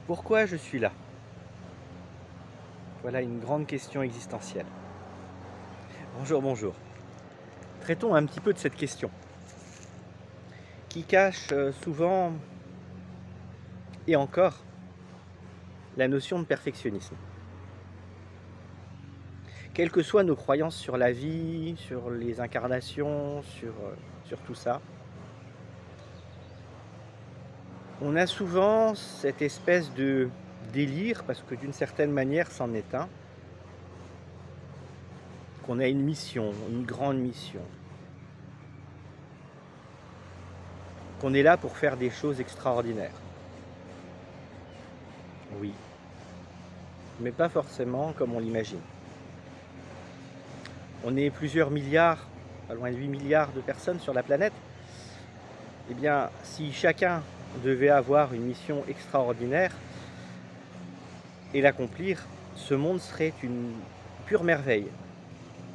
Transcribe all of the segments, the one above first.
Pourquoi je suis là? Voilà une grande question existentielle. Bonjour, bonjour. Traitons un petit peu de cette question, qui cache souvent, et encore, la notion de perfectionnisme. Quelles que soient nos croyances sur la vie, sur les incarnations, sur tout ça, on a souvent cette espèce de délire, parce que d'une certaine manière c'en est un, qu'on a une mission, une grande mission, qu'on est là pour faire des choses extraordinaires. Oui, mais pas forcément comme on l'imagine. On est plusieurs milliards, pas loin de 8 milliards de personnes sur la planète. Eh bien, si chacun devait avoir une mission extraordinaire et l'accomplir, ce monde serait une pure merveille.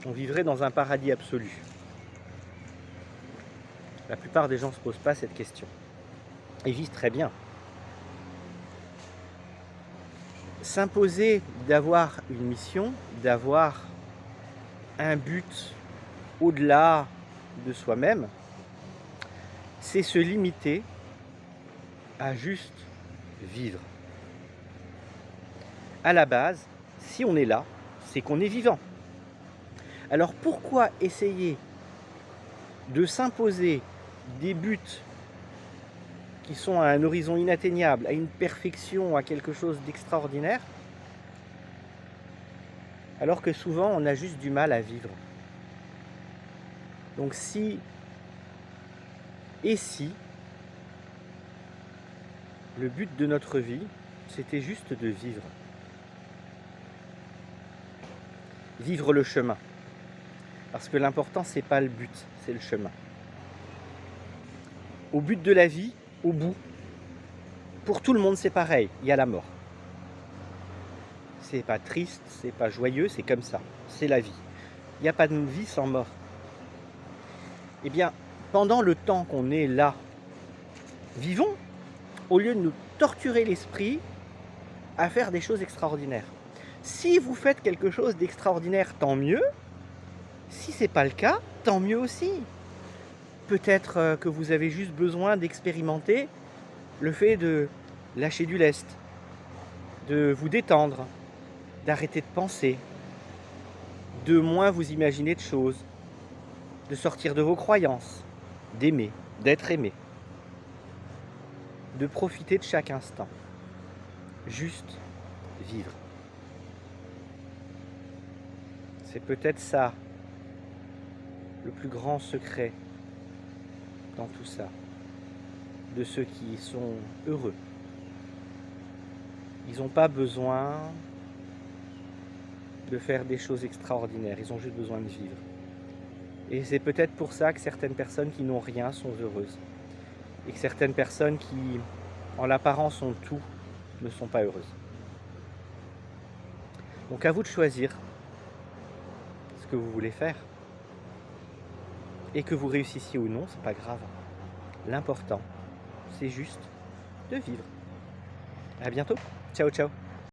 On vivrait dans un paradis absolu. La plupart des gens ne se posent pas cette question. Ils vivent très bien. S'imposer d'avoir une mission, d'avoir un but au-delà de soi-même, c'est se limiter à juste vivre. À la base, si on est là, c'est qu'on est vivant. Alors pourquoi essayer de s'imposer des buts qui sont à un horizon inatteignable, à une perfection, à quelque chose d'extraordinaire, alors que souvent on a juste du mal à vivre? Donc si le but de notre vie, c'était juste de vivre. Vivre le chemin. Parce que l'important, c'est pas le but, c'est le chemin. Au but de la vie, au bout, pour tout le monde, c'est pareil, il y a la mort. C'est pas triste, c'est pas joyeux, c'est comme ça, c'est la vie. Il n'y a pas de vie sans mort. Eh bien, pendant le temps qu'on est là, vivons, au lieu de nous torturer l'esprit à faire des choses extraordinaires. Si vous faites quelque chose d'extraordinaire, tant mieux. Si c'est pas le cas, tant mieux aussi. Peut-être que vous avez juste besoin d'expérimenter le fait de lâcher du lest, de vous détendre, d'arrêter de penser, de moins vous imaginer de choses, de sortir de vos croyances, d'aimer, d'être aimé, de profiter de chaque instant. Juste vivre. C'est peut-être ça, le plus grand secret dans tout ça, de ceux qui sont heureux. Ils n'ont pas besoin de faire des choses extraordinaires, ils ont juste besoin de vivre. Et c'est peut-être pour ça que certaines personnes qui n'ont rien sont heureuses. Et que certaines personnes qui, en l'apparence, ont tout, ne sont pas heureuses. Donc à vous de choisir ce que vous voulez faire. Et que vous réussissiez ou non, c'est pas grave. L'important, c'est juste de vivre. À bientôt. Ciao, ciao.